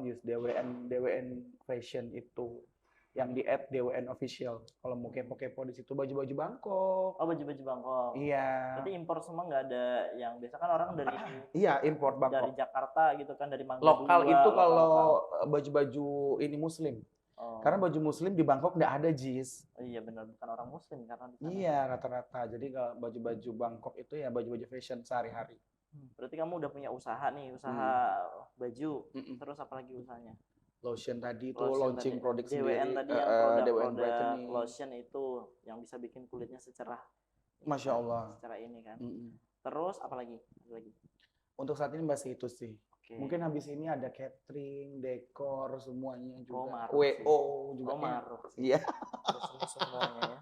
just DWN Fashion itu yang di @DWN official. Kalau mau kepo-kepo di situ baju-baju Bangkok. Oh, baju-baju Bangkok. Iya. Berarti impor semua nggak ada yang biasa kan orang dari iya import Bangkok. Dari Jakarta gitu kan, dari Mangga lokal 2, itu kalau baju-baju ini Muslim. Karena baju Muslim di Bangkok nggak ada, Jis. Oh iya benar, bukan orang Muslim karena di sana. Iya rata-rata. Jadi kalau baju-baju Bangkok itu ya baju-baju fashion sehari-hari. Berarti kamu udah punya usaha nih, usaha baju. Terus apa lagi usahanya? Lotion tadi itu launching produk sendiri. DWN tadi yang produk lotion itu yang bisa bikin kulitnya secerah. Masya Allah. Secara ini kan. Terus apa lagi? Untuk saat ini masih itu sih. Mungkin habis ini ada catering, dekor, semuanya juga. WO juga. Iya. Semuanya ya.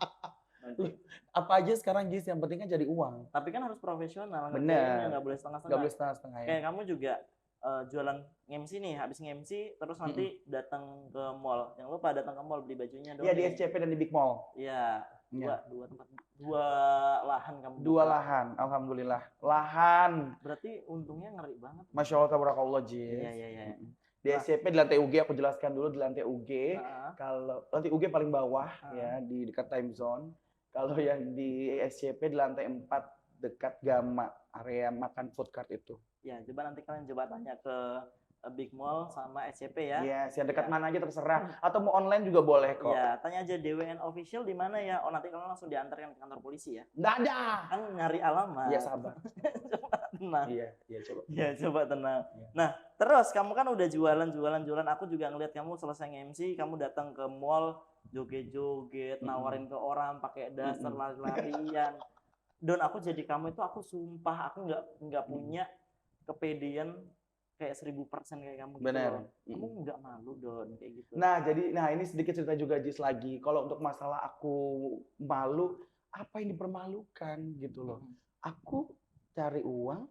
Apa aja sekarang Jis, yang penting kan jadi uang. Tapi kan harus profesional. Bener. Nggak boleh setengah-setengah. Nggak boleh setengah-setengah ya. Kayak kamu juga jualan MC nih, habis MC terus nanti datang ke mall. Jangan lupa datang ke mall beli bajunya dong. Iya di SCP dan di Big Mall. Iya. Dua tempat, dua lahan kamu. Dua lahan, alhamdulillah. Lahan. Berarti untungnya ngeri banget. Masya Allah, tabarakallah Jis. Iya. Di SCP di lantai UG, aku jelaskan dulu di lantai UG. Kalau lantai UG paling bawah ya di dekat time zone. Kalau yang di SCP di lantai 4 dekat Gama, area makan food cart itu. Ya, coba nanti kalian tanya ke Big Mall sama SCP ya. Yes, yang dekat mana aja terserah. Atau mau online juga boleh kok. Iya, tanya aja DWN Official di mana ya. Oh, nanti kalian langsung diantarkan ke kantor polisi ya. Nggak ada. Kan nyari alamat. Iya, sabar. Coba tenang. Iya, coba. Iya, coba tenang. Iya. Nah, terus kamu kan udah jualan. Aku juga ngeliat kamu selesai MC, kamu datang ke mall, joget-joget, nawarin ke orang pakai daster lari-larian. Don, aku jadi kamu itu aku sumpah aku nggak punya kepedean kayak 1000% kayak kamu gitu. Bener. Loh. Kamu nggak malu Don kayak gitu. Nah, ini sedikit cerita juga Jis lagi. Kalau untuk masalah aku malu, apa yang dipermalukan gitu loh. Aku cari uang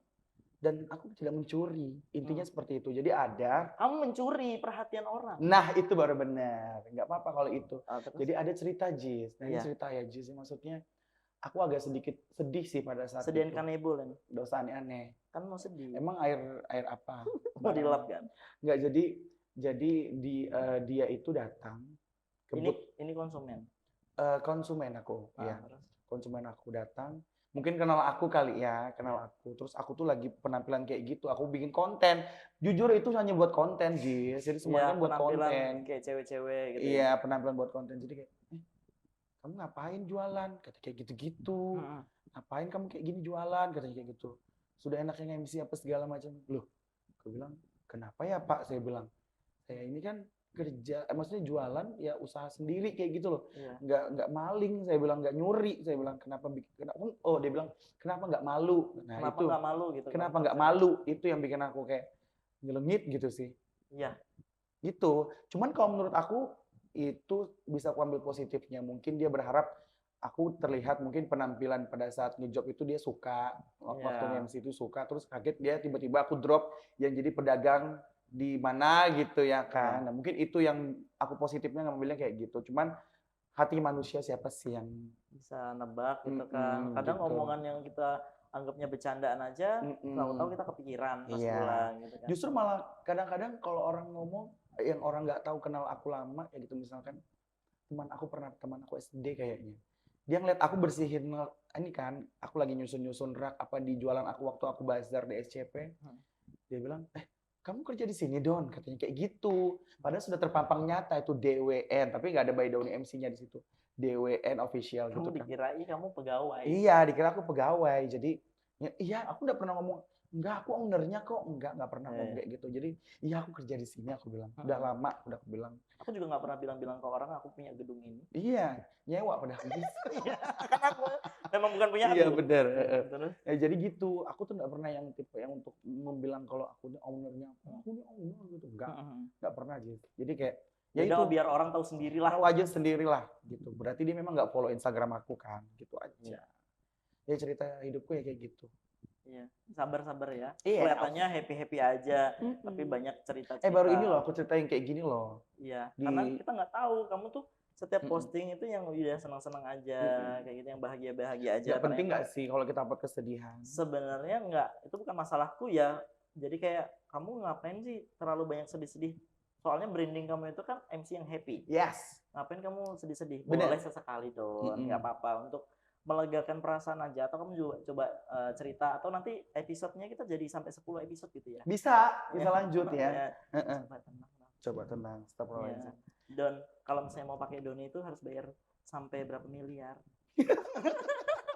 dan aku tidak mencuri. Intinya seperti itu. Jadi ada. Kamu mencuri perhatian orang. Nah, itu baru benar. Nggak apa-apa kalau itu. Terus? Jadi ada cerita Jis. Nah, ini cerita ya Jis. Maksudnya aku agak sedikit sedih sih pada saat Sedian itu. kanebo kan? Dosa aneh-aneh. Kan mau sedih. Emang air apa? Mau dilap kan? Nggak, jadi dia itu datang. Ini konsumen. Konsumen aku, ya. Konsumen aku datang. Mungkin kenal aku kali ya, kenal aku. Terus aku tuh lagi penampilan kayak gitu. Aku bikin konten. Jujur itu hanya buat konten, Jis. Jadi semuanya buat konten. Kayak cewek-cewek gitu. Iya, penampilan buat konten. Jadi kayak, kamu ngapain jualan? Kata kayak gitu-gitu. Ngapain kamu kayak gini jualan? Katanya kayak gitu. Sudah enaknya MC apa segala macam. Loh, aku bilang, kenapa ya Pak? Saya bilang, saya ini kan kerja, maksudnya jualan ya usaha sendiri kayak gitu loh. Nggak maling, saya bilang, nggak nyuri. Saya bilang, kenapa dia bilang, kenapa nggak malu? Nah, kenapa itu. Nggak malu gitu? Kenapa nggak malu? Itu yang bikin aku kayak ngelengit gitu sih. Iya. Gitu. Cuman kalau menurut aku, itu bisa aku ambil positifnya. Mungkin dia berharap aku terlihat mungkin penampilan pada saat ngejob itu dia suka, waktu MC itu suka, terus kaget dia tiba-tiba aku drop yang jadi pedagang di mana gitu ya kan. Nah, mungkin itu yang aku positifnya ngambilnya kayak gitu. Cuman hati manusia siapa sih yang bisa nebak gitu kan. Kadang gitu. omongan yang kita anggapnya bercandaan aja, tahu-tahu kita kepikiran pas pulang gitu kan. Justru malah kadang-kadang kalau orang ngomong yang orang nggak tahu kenal aku lama ya gitu, misalkan teman aku SD kayaknya. Dia ngeliat aku bersihin ini kan, aku lagi nyusun rak apa di jualan aku waktu aku bazar di SCP. Dia bilang, kamu kerja di sini Don, katanya kayak gitu. Padahal sudah terpampang nyata itu DWN, tapi nggak ada by Doni MC-nya di situ. DWN official gitu kan. Kamu dikirain kamu pegawai. Iya, dikira aku pegawai. Jadi, iya aku nggak pernah ngomong, enggak aku ownernya kok, enggak pernah ngomong kayak gitu. Jadi, iya aku kerja di sini aku bilang. Udah lama, udah aku bilang. Aku juga nggak pernah bilang-bilang ke orang aku punya gedung ini. Iya, nyewa pada habis. Karena aku memang bukan punya aku. Iya benar. Jadi gitu, aku tuh nggak pernah yang tipe yang untuk membilang kalau aku ini ownernya, aku ini owner gitu, nggak pernah gitu. Jadi kayak ya itu biar orang tahu sendirilah. Tahu aja sendirilah gitu. Berarti dia memang nggak follow Instagram aku kan, gitu aja. Ya cerita hidupku ya kayak gitu. Iya, sabar-sabar ya. Kelihatannya happy-happy aja, tapi banyak cerita-cerita. Baru ini loh aku ceritain kayak gini loh. Iya, karena kita nggak tahu kamu tuh setiap posting itu yang udah senang-senang aja, kayak gitu yang bahagia-bahagia aja. Gak penting nggak sih kalau kita upload kesedihan? Sebenarnya nggak, itu bukan masalahku ya. Jadi kayak kamu ngapain sih terlalu banyak sedih-sedih? Soalnya branding kamu itu kan MC yang happy. Yes. Ngapain kamu sedih-sedih? Boleh sesekali dong, nggak apa-apa untuk melegakan perasaan aja. Atau kamu juga coba cerita atau nanti episodenya kita jadi sampai 10 episode gitu ya. Bisa lanjut ya. Coba tenang. Stop aja. Don, kalau misalnya mau pakai Doni itu harus bayar sampai berapa miliar?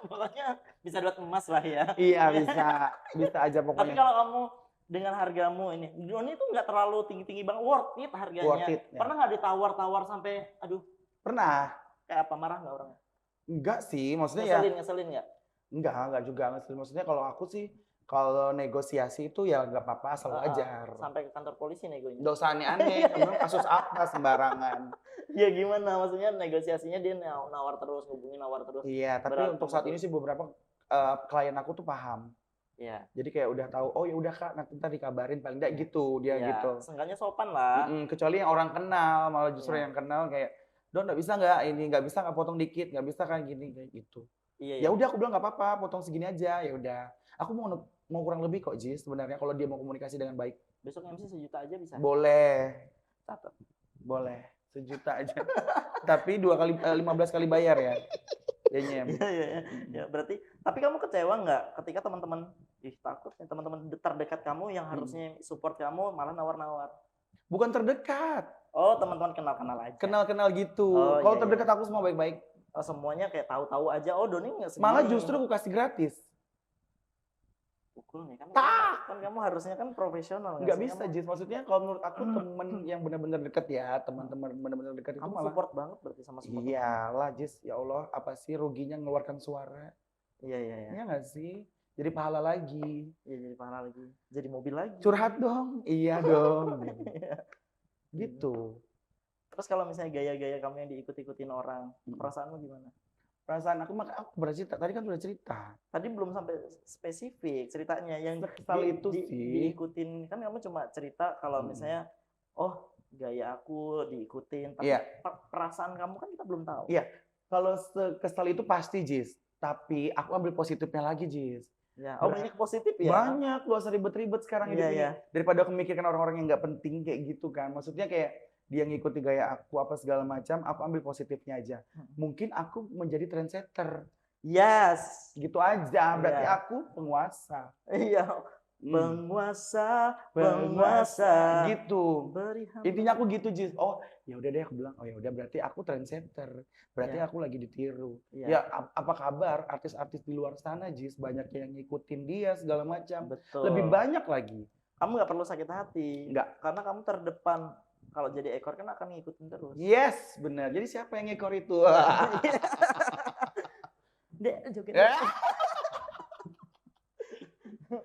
Pokoknya bisa duit emas lah ya. Iya, bisa aja pokoknya. Tapi kalau kamu dengan hargamu ini, Doni itu nggak terlalu tinggi-tinggi banget, worth it harganya. Worth it, ya. Pernah nggak ditawar-tawar sampai, aduh? Pernah. Kayak apa, marah nggak orangnya? Enggak sih, maksudnya ngeselin nggak? Enggak juga ngeselin. Maksudnya kalau aku sih, kalau negosiasi itu ya nggak apa-apa, asal wajar. Sampai ke kantor polisi negonya. Dosa aneh-aneh, emang kasus apa sembarangan. Ya gimana, maksudnya negosiasinya dia nawar terus, hubungin nawar terus. Iya, tapi untuk saat ini sih beberapa klien aku tuh paham. Iya. Jadi kayak udah tahu, oh ya udah Kak, nanti ntar dikabarin paling enggak gitu, dia gitu. Seenggaknya sopan lah. Kecuali yang orang kenal, malah justru yang kenal kayak, Don nggak bisa nggak potong dikit, nggak bisa kan gini kayak gitu. Ya udah aku bilang nggak apa-apa, potong segini aja, ya udah. Aku mau kurang lebih kok Jis sebenarnya kalau dia mau komunikasi dengan baik. Besok MC 1 juta aja bisa. Boleh. Catat. Boleh. 1 juta aja. Tapi 15 kali bayar ya. Ya nyem. Iya, iya, iya. Ya, berarti tapi kamu kecewa nggak ketika teman-teman, ih takut nih teman-teman terdekat kamu yang harusnya support kamu malah nawar-nawar? Bukan terdekat, Oh, teman-teman kenal-kenal aja. kenal-kenal gitu. Oh, Kalau iya, iya. terdekat aku semua baik-baik. Oh, semuanya kayak tahu-tahu aja, oh Doni nggak Malah segini. justru aku kasih gratis. Pukul nih kan, Tak! kan kamu harusnya kan profesional Nggak sih? bisa, Kamu, Jis. Maksudnya kalau menurut aku temen yang benar-benar deket ya, teman-teman benar-benar dekat itu kamu malah support banget berarti sama support teman. iyalah, Jis. Ya Allah, apa sih ruginya ngeluarkan suara? Iya, iya, iya. Iya nggak sih? Jadi pahala lagi. Iya, jadi pahala lagi. Jadi mobil lagi. Curhat dong. Iya dong. Iya. Gitu. Terus kalau misalnya gaya-gaya kamu yang diikut-ikutin orang, perasaanmu gimana? Perasaan aku pernah cerita, tadi kan udah cerita. Tadi belum sampai spesifik ceritanya yang Sekesal itu sih. diikutin, kan kamu cuma cerita kalau misalnya, oh gaya aku diikutin, tapi Iya. perasaan kamu kan kita belum tahu. Iya. Kalau sekesal itu pasti, Jis. Tapi aku ambil positifnya lagi, Jis. Ya, oh banyak positif ya? Banyak, gak usah ribet-ribet sekarang hidup ini. Iya. Daripada aku memikirkan orang-orang yang nggak penting kayak gitu kan. Maksudnya kayak dia ngikuti gaya aku apa segala macam, aku ambil positifnya aja. Mungkin aku menjadi trendsetter. Yes. Gitu aja, berarti Iya. aku penguasa. Iya. Penguasa. Gitu. Beri hamba. Intinya aku gitu, Jis. Oh, ya udah deh aku bilang, oh ya udah berarti aku trendsetter. Berarti Iya. aku lagi ditiru. Iya. Ya, apa kabar artis-artis di luar sana, Jis? Banyak yang ngikutin dia segala macam. Betul. Lebih banyak lagi. Kamu nggak perlu sakit hati. Nggak. Karena kamu terdepan. Kalau jadi ekor kan akan ngikutin terus. Yes, benar. Jadi siapa yang ngekor itu? Dek, joget.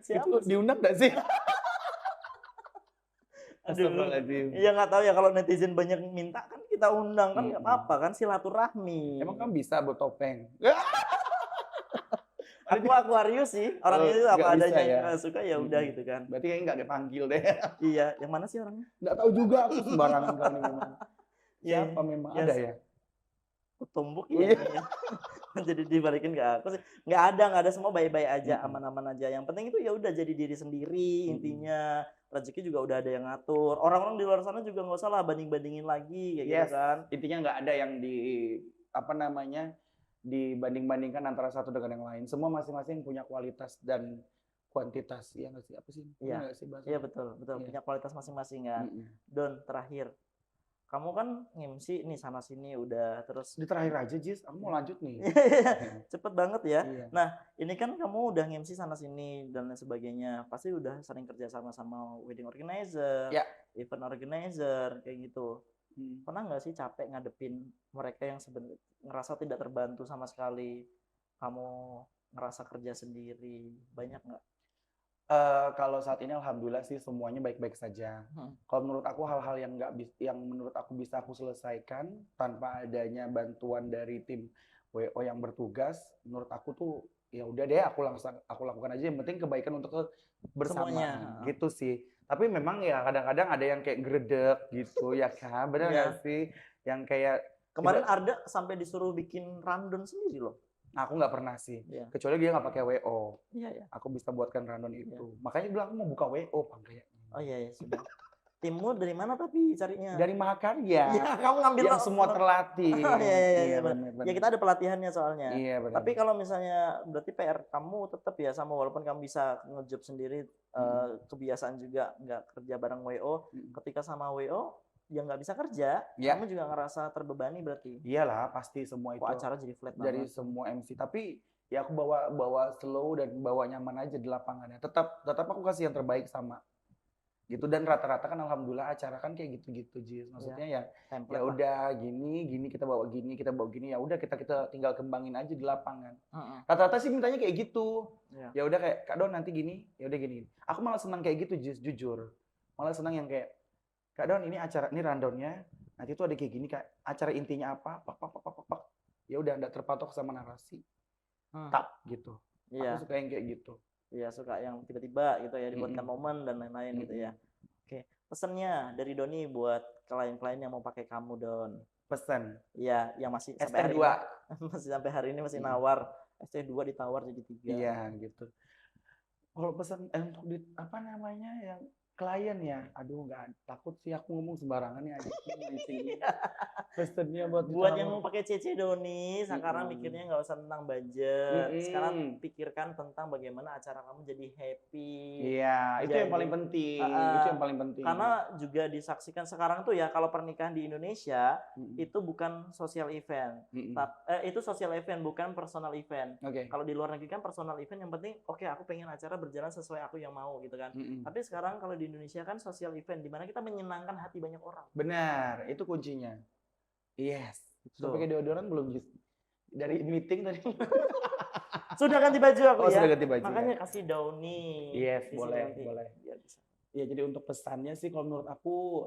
Siapa Itu sih? diundang nggak sih? Aduh. Astagfirullahaladzim. Iya nggak tahu ya, kalau netizen banyak minta kan kita undang kan nggak apa-apa kan, silaturahmi. Emang kamu bisa buat topeng? Aku Aquarius sih, orangnya itu apa nggak bisa adanya, ya? nggak suka ya udah gitu kan. Berarti kayaknya nggak dipanggil deh. Iya, yang mana sih orangnya? Nggak tahu juga, aku sembarangan kali memang. Iya, Siapa memang iya. ada ya? Tumbuk Iya. ya. Jadi dibalikin ke aku sih. Nggak ada, semua baik-baik aja, aman-aman aja. Yang penting itu ya udah jadi diri sendiri intinya. Rezeki juga udah ada yang ngatur. Orang-orang di luar sana juga nggak usah lah banding-bandingin lagi kayak gitu kan. Intinya nggak ada yang dibanding-bandingkan antara satu dengan yang lain. Semua masing-masing punya kualitas dan kuantitas. Iya nggak sih? Apa sih? Iya. Iya betul. Iya. Punya kualitas masing-masing kan. Don, terakhir. Kamu kan nge-MC nih sana sini udah terus. Di terakhir aja, Jis. Aku mau lanjut nih. Cepet banget ya. Iya. Nah, ini kan kamu udah nge-MC sana sini dan lain sebagainya. Pasti udah sering kerja sama wedding organizer, Ya. event organizer kayak gitu. Pernah nggak sih capek ngadepin mereka yang sebenarnya ngerasa tidak terbantu sama sekali? Kamu ngerasa kerja sendiri, banyak nggak? Kalau saat ini alhamdulillah sih semuanya baik-baik saja. Kalau menurut aku hal-hal yang menurut aku bisa aku selesaikan tanpa adanya bantuan dari tim WO yang bertugas, menurut aku tuh ya udah deh aku lakukan aja, yang penting kebaikan untuk bersama gitu sih. Tapi memang ya kadang-kadang ada yang kayak gredek gitu ya kan, benar nggak sih? Yang kayak kemarin Arda sampai disuruh bikin rundown sendiri loh. Aku nggak pernah sih, kecuali dia nggak pakai WO. Iya. Aku bisa buatkan rundown itu. Makanya bilang aku mau buka WO kayaknya. Oh iya sudah. Timmu dari mana tapi carinya? Dari Mahakarya. Iya, kamu ngambil yang semua terlatih. Iya, benar. Ya kita ada pelatihannya soalnya. Iya, benar. Tapi kalau misalnya berarti PR kamu tetap ya sama, walaupun kamu bisa ngejob sendiri, kebiasaan juga nggak kerja bareng WO, ketika sama WO ya nggak bisa kerja, kamu juga ngerasa terbebani berarti. Iyalah, pasti semua itu. Acara jadi flat dari banget. semua MC. Tapi ya aku bawa slow dan bawa nyaman aja di lapangannya. Tetap aku kasih yang terbaik sama. Gitu, dan rata-rata kan alhamdulillah acara kan kayak gitu-gitu, Jis. Maksudnya ya udah gini kita bawa gini ya udah kita tinggal kembangin aja di lapangan. Rata-rata sih mintanya kayak gitu. Ya udah kayak Kak Don nanti gini, ya udah gini. Aku malah senang kayak gitu, Jis, jujur. Malah senang yang kayak Kak Don ini acara ini rundownnya, nanti tuh ada kayak gini Kak. Acara intinya apa? Pak. Ya udah enggak terpatok sama narasi. Tak gitu. Aku suka yang kayak gitu. Iya, suka yang tiba-tiba gitu ya, dibuatkan momen dan lain-lain gitu ya. Oke, pesannya dari Doni buat klien-klien yang mau pakai kamu, Don. Pesan. Iya, yang masih sampai hari ini masih nawar. ST2 ditawar jadi 3. Iya, gitu. Kalau pesan untuk yang klien ya, aduh nggak takut sih aku ngomong sembarangan ya. Pesennya buat yang mau pakai CC Doni, sekarang mikirnya nggak usah tentang budget. Sekarang pikirkan tentang bagaimana acara kamu jadi happy. Iya, itu yang paling penting. Itu yang paling penting. Karena juga disaksikan sekarang tuh ya, kalau pernikahan di Indonesia itu bukan social event. Itu social event, bukan personal event. Kalau di luar negeri kan personal event, yang penting oke, aku pengen acara berjalan sesuai aku yang mau gitu kan. Tapi sekarang kalau di Indonesia kan social event, di mana kita menyenangkan hati banyak orang. Benar, itu kuncinya. Yes. Sudah pakai deodoran belum, Jis? Dari meeting tadi. Sudah ganti baju aku ya. Sudah ganti baju. Makanya kasih Downy. Yes, boleh. Ya, jadi untuk pesannya sih kalau menurut aku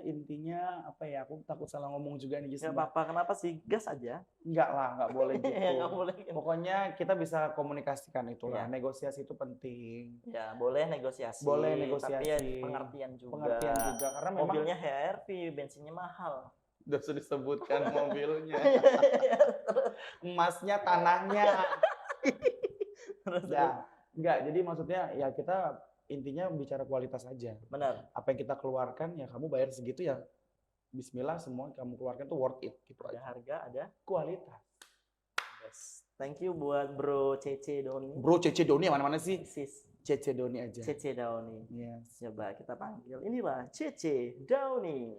intinya aku takut salah ngomong juga nih, Jis. Gak apa-apa, kenapa sih? Gas aja. Enggak lah, nggak boleh gitu. Nggak boleh. Pokoknya kita bisa komunikasikan itulah. Negosiasi itu penting. Ya, boleh negosiasi. Boleh negosiasi. Tapi ya pengertian juga. Pengertian juga, karena memang mobilnya HRV, bensinnya mahal. Udah sudah disebutkan mobilnya. Emasnya, tanahnya. Enggak, jadi maksudnya ya kita intinya bicara kualitas aja. Benar. Apa yang kita keluarkan ya kamu bayar segitu ya. Bismillah, semua yang kamu keluarkan tuh worth it gitu aja. Ada harga, ada kualitas. Yes. Thank you buat Bro CC Doni. Bro CC Doni mana-mana sih? Sis. CC Doni aja. CC Doni. Yes. Coba kita panggil. Inilah CC Doni.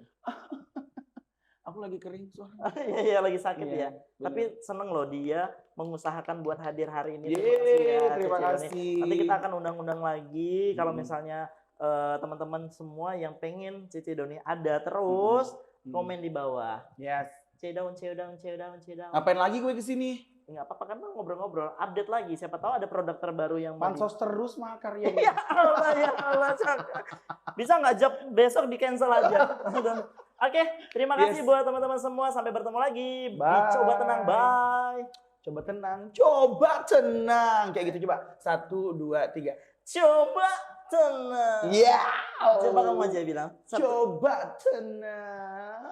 Aku lagi kering soalnya. Iya, lagi sakit ya. Bener. Tapi seneng loh dia mengusahakan buat hadir hari ini. Terima kasih. Nanti kita akan undang-undang lagi kalau misalnya teman-teman semua yang pengen CC Doni ada terus komen di bawah. Yes. Cedaun. Ngapain lagi gue kesini? Nggak apa-apa kan, ngobrol-ngobrol, update lagi. Siapa tahu ada produk terbaru yang pansos terus mah karyanya. Ya Allah. Bisa nggak job besok di cancel aja. Oke, terima kasih buat teman-teman semua. Sampai bertemu lagi. Bye. Coba tenang, bye. Coba tenang. Kayak gitu coba. 1, 2, 3. Coba tenang. Ya. Coba kamu aja bilang. Coba tenang.